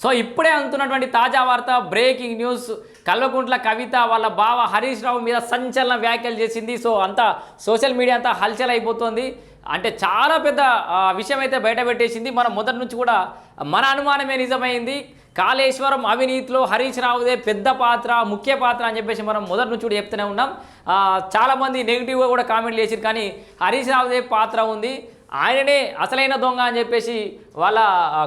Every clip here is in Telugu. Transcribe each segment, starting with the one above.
సో ఇప్పుడే అందుతున్నటువంటి తాజా వార్త, బ్రేకింగ్ న్యూస్. కల్వకుంట్ల కవిత వాళ్ళ బావ హరీష్ రావు మీద సంచలన వ్యాఖ్యలు చేసింది. సో అంతా సోషల్ మీడియా అంతా హల్చల్ అయిపోతుంది. అంటే చాలా పెద్ద విషయం అయితే బయటపెట్టేసింది. మనం మొదటి నుంచి కూడా మన అనుమానమే నిజమైంది. కాళేశ్వరం అవినీతిలో హరీష్ రావుదే పెద్ద పాత్ర, ముఖ్య పాత్ర అని చెప్పేసి మనం మొదటి నుంచి కూడా చెప్తూనే ఉన్నాం. చాలామంది నెగిటివ్గా కూడా కామెంట్లు చేసిరు, కానీ హరీష్ రావుదే పాత్ర ఉంది, ఆయననే అసలైన దొంగ అని చెప్పేసి వాళ్ళ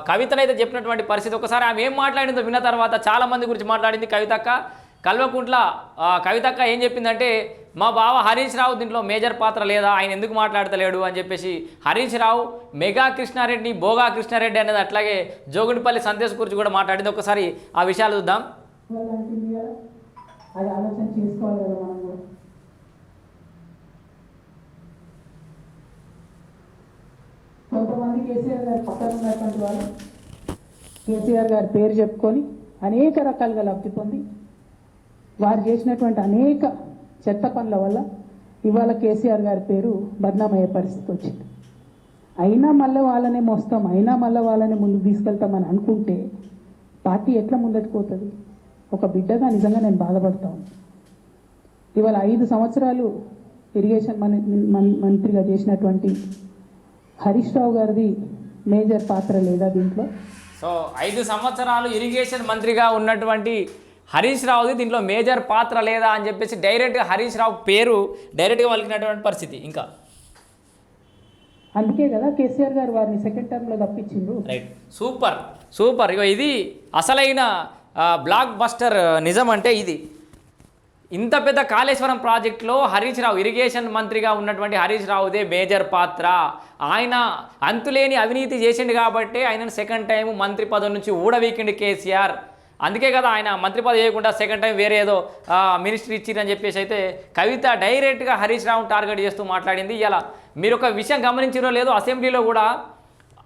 కవితనైతే చెప్పినటువంటి పరిస్థితి. ఒకసారి ఆమె ఏం మాట్లాడిందో విన్న తర్వాత చాలామంది గురించి మాట్లాడింది కవితక్క. కల్వకుంట్ల కవితక్క ఏం చెప్పిందంటే, మా బావ హరీష్ రావు దీంట్లో మేజర్ పాత్ర లేదా, ఆయన ఎందుకు మాట్లాడతలేడు అని చెప్పేసి హరీష్ రావు మెగా కృష్ణారెడ్డి, బోగా కృష్ణారెడ్డి అనేది, అట్లాగే జోగునిపల్లి సందేశ్ గురించి కూడా మాట్లాడింది. ఒకసారి ఆ విషయాలు చూద్దాం. కొంతమంది కేసీఆర్ గారి పక్కన ఉన్నటువంటి వాళ్ళు కేసీఆర్ గారి పేరు చెప్పుకొని అనేక రకాలుగా లబ్ధి పొంది వారు చేసినటువంటి అనేక చెత్త పనుల వల్ల ఇవాళ కేసీఆర్ గారి పేరు బద్నామయ్యే పరిస్థితి వచ్చింది. అయినా మళ్ళీ వాళ్ళనే మోస్తాం, అయినా మళ్ళీ వాళ్ళని ముందుకు తీసుకెళ్తామని అనుకుంటే పార్టీ ఎట్లా ముందటికి పోతుంది? ఒక బిడ్డగా నిజంగా నేను బాధపడతాను. ఇవాళ 5 సంవత్సరాలు ఇరిగేషన్ మంత్రిగా చేసినటువంటి హరీష్ రావు గారిది మేజర్ పాత్ర లేదా దీంట్లో? సో 5 సంవత్సరాలు ఇరిగేషన్ మంత్రిగా ఉన్నటువంటి హరీష్ రావుది దీంట్లో మేజర్ పాత్ర లేదా అని చెప్పేసి డైరెక్ట్గా హరీష్ రావు పేరు డైరెక్ట్గా వలికినటువంటి పరిస్థితి. ఇంకా అందుకే కదా కేసీఆర్ గారు వారిని సెకండ్ టర్మ్లో తప్పించిండ్రు. Right, super super. ఇక ఇది అసలైన బ్లాక్ బస్టర్ నిజం అంటే ఇది. ఇంత పెద్ద కాళేశ్వరం ప్రాజెక్టులో హరీష్ రావు ఇరిగేషన్ మంత్రిగా ఉన్నటువంటి హరీష్ రావుదే మేజర్ పాత్ర. ఆయన అంతులేని అవినీతి చేసిండు కాబట్టి ఆయనను సెకండ్ టైం మంత్రి పదవి నుంచి ఊడవీకిండు కేసీఆర్. అందుకే కదా ఆయన మంత్రి పదవి చేయకుండా సెకండ్ టైం వేరే ఏదో మినిస్ట్రీ ఇచ్చిరని చెప్పేసి అయితే కవిత డైరెక్ట్గా హరీష్ రావును టార్గెట్ చేస్తూ మాట్లాడింది. ఇలా మీరు ఒక విషయం గమనించారో లేదో, అసెంబ్లీలో కూడా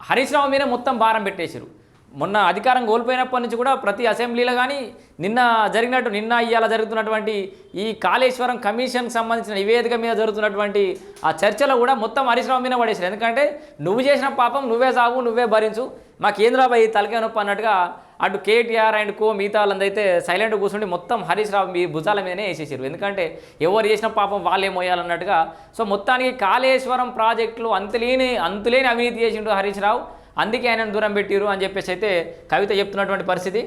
హరీష్ రావు మీద మొత్తం భారం పెట్టేశారు. మొన్న అధికారం కోల్పోయినప్పటి నుంచి కూడా ప్రతి అసెంబ్లీలో కానీ నిన్న ఇవాళ జరుగుతున్నటువంటి ఈ కాళేశ్వరం కమిషన్కి సంబంధించిన నివేదిక మీద జరుగుతున్నటువంటి ఆ చర్చలో కూడా మొత్తం హరీష్ రావు మీద పడేశారు. ఎందుకంటే నువ్వు చేసిన పాపం నువ్వే సాగు, నువ్వే భరించు, మా కేంద్రపై తలకే నొప్పి అన్నట్టుగా అటు కేటీఆర్ అండ్ కో మిగతా వాళ్ళందైతే సైలెంట్ కూర్చుండి మొత్తం హరీష్ రావు మీ భుజాల మీదనే వేసేసారు. ఎందుకంటే ఎవరు చేసిన పాపం వాళ్ళే మోయాలన్నట్టుగా. సో మొత్తానికి కాళేశ్వరం ప్రాజెక్టులు అంతులేని అవినీతి చేసిండు హరీష్ రావు, అందుకే ఆయన దూరం పెట్టిరు అని చెప్పేసి అయితే కవిత చెప్తున్నటువంటి పరిస్థితి.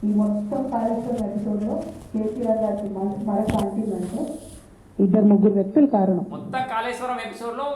ఈ మొత్తం కాళేశ్వరం ఎపిసోడ్లో కేసీఆర్ గారికి మరొక అంటిందంటే 2-3 వ్యక్తులు కారణం. మొత్తం కాళేశ్వరం ఎపిసోడ్లో